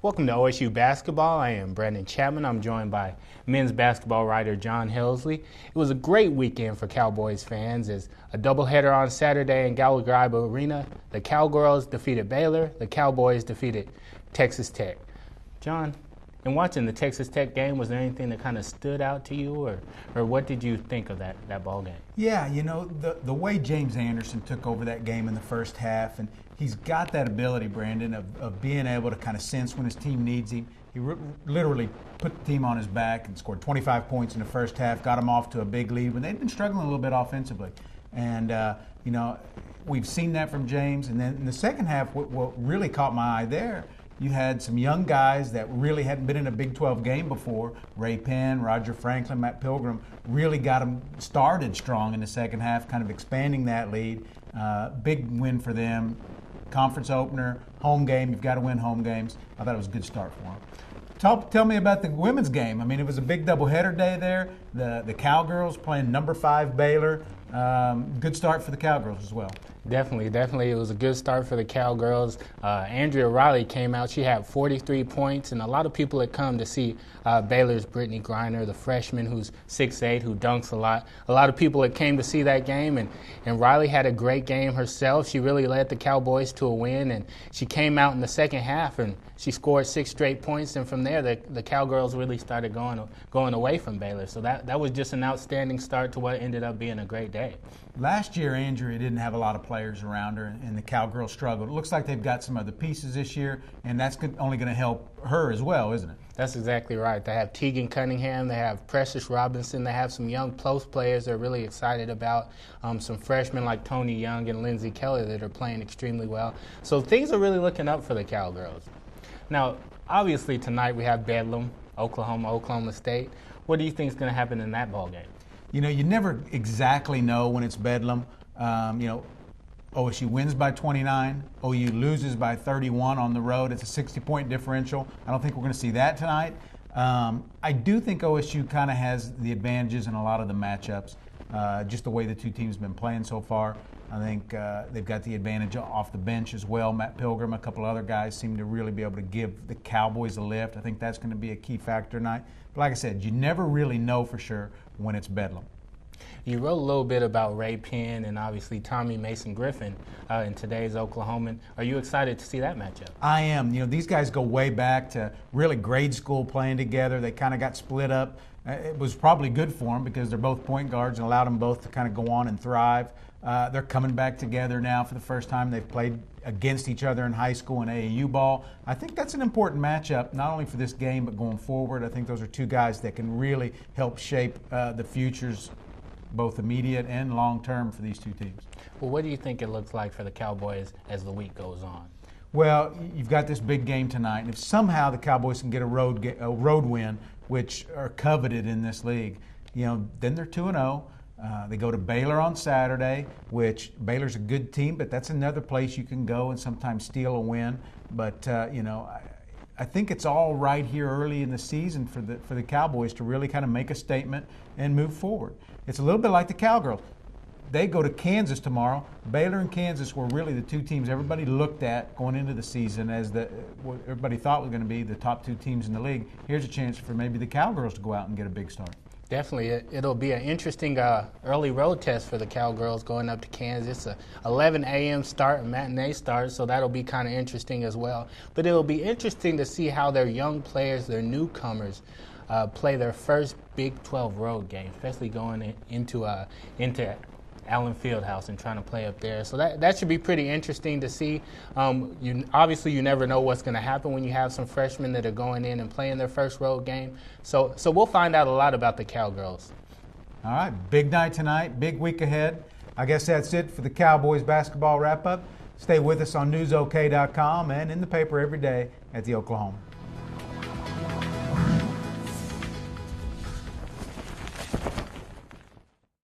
Welcome to OSU Basketball. I am Brandon Chatmon. I'm joined by men's basketball writer John Helsley. It was a great weekend for Cowboys fans as a doubleheader on Saturday in Gallagher Arena. The Cowgirls defeated Baylor. The Cowboys defeated Texas Tech. John, in watching the Texas Tech game, was there anything that kind of stood out to you, or what did you think of that ball game? Yeah, you know, the way James Anderson took over that game in the first half, and he's got that ability, Brandon, of being able to kind of sense when his team needs him. He literally put the team on his back and scored 25 points in the first half, got them off to a big lead when they'd been struggling a little bit offensively. And, you know, we've seen that from James. And then in the second half, what really caught my eye there, you had some young guys that really hadn't been in a Big 12 game before. Ray Penn, Roger Franklin, Matt Pilgrim really got them started strong in the second half, kind of expanding that lead. Big win for them. Conference opener, home game. You've got to win home games. I thought it was a good start for them. Tell me about the women's game. I mean, it was a big doubleheader day there. The Cowgirls playing number 5 Baylor. Good start for the Cowgirls as well. Definitely. It was a good start for the Cowgirls. Andrea Riley came out. She had 43 points, and a lot of people had come to see Baylor's Brittany Griner, the freshman who's 6'8", who dunks a lot. A lot of people that came to see that game, and Riley had a great game herself. She really led the Cowboys to a win, and she came out in the second half, and she scored 6 straight points, and from there the Cowgirls really started going away from Baylor. So that was just an outstanding start to what ended up being a great day. Last year, Andrea didn't have a lot of players around her, and the Cowgirls struggled. It looks like they've got some other pieces this year, and that's only going to help her as well, isn't it? That's exactly right. They have Tegan Cunningham, they have Precious Robinson, they have some young post players they're really excited about, some freshmen like Tony Young and Lindsey Kelly that are playing extremely well. So things are really looking up for the Cowgirls. Now, obviously tonight we have Bedlam, Oklahoma State. What do you think is going to happen in that ball game? You know, you never exactly know when it's Bedlam. You know, OSU wins by 29. OU loses by 31 on the road. It's a 60-point differential. I don't think we're going to see that tonight. I do think OSU kind of has the advantages in a lot of the matchups, just the way the two teams have been playing so far. I think they've got the advantage off the bench as well. Matt Pilgrim, a couple other guys seem to really be able to give the Cowboys a lift. I think that's going to be a key factor tonight. But like I said, you never really know for sure when it's Bedlam. You wrote a little bit about Ray Penn and obviously Tommy Mason Griffin in today's Oklahoman. Are you excited to see that matchup? I am. You know, these guys go way back to really grade school playing together. They kind of got split up. It was probably good for them because they're both point guards and allowed them both to kind of go on and thrive. They're coming back together now for the first time. They've played against each other in high school and AAU ball. I think that's an important matchup, not only for this game but going forward. I think those are two guys that can really help shape the futures, both immediate and long-term, for these two teams. Well, what do you think it looks like for the Cowboys as the week goes on? Well, you've got this big game tonight, and if somehow the Cowboys can get a road win, which are coveted in this league, you know, then they're 2-0. They go to Baylor on Saturday, which Baylor's a good team, but that's another place you can go and sometimes steal a win. But you know, I think it's all right here early in the season for the Cowboys to really kind of make a statement and move forward. It's a little bit like the Cowgirls. They go to Kansas tomorrow. Baylor and Kansas were really the two teams everybody looked at going into the season as what everybody thought was going to be the top two teams in the league. Here's a chance for maybe the Cowgirls to go out and get a big start. Definitely. It'll be an interesting early road test for the Cowgirls going up to Kansas. It's a 11 a.m. start, a matinee start, so that'll be kind of interesting as well. But it'll be interesting to see how their young players, their newcomers, play their first Big 12 road game, especially going into Allen Fieldhouse and trying to play up there. So that should be pretty interesting to see. Obviously, you never know what's going to happen when you have some freshmen that are going in and playing their first road game. So we'll find out a lot about the Cowgirls. All right, big night tonight, big week ahead. I guess that's it for the Cowboys basketball wrap-up. Stay with us on newsok.com and in the paper every day at the Oklahoman.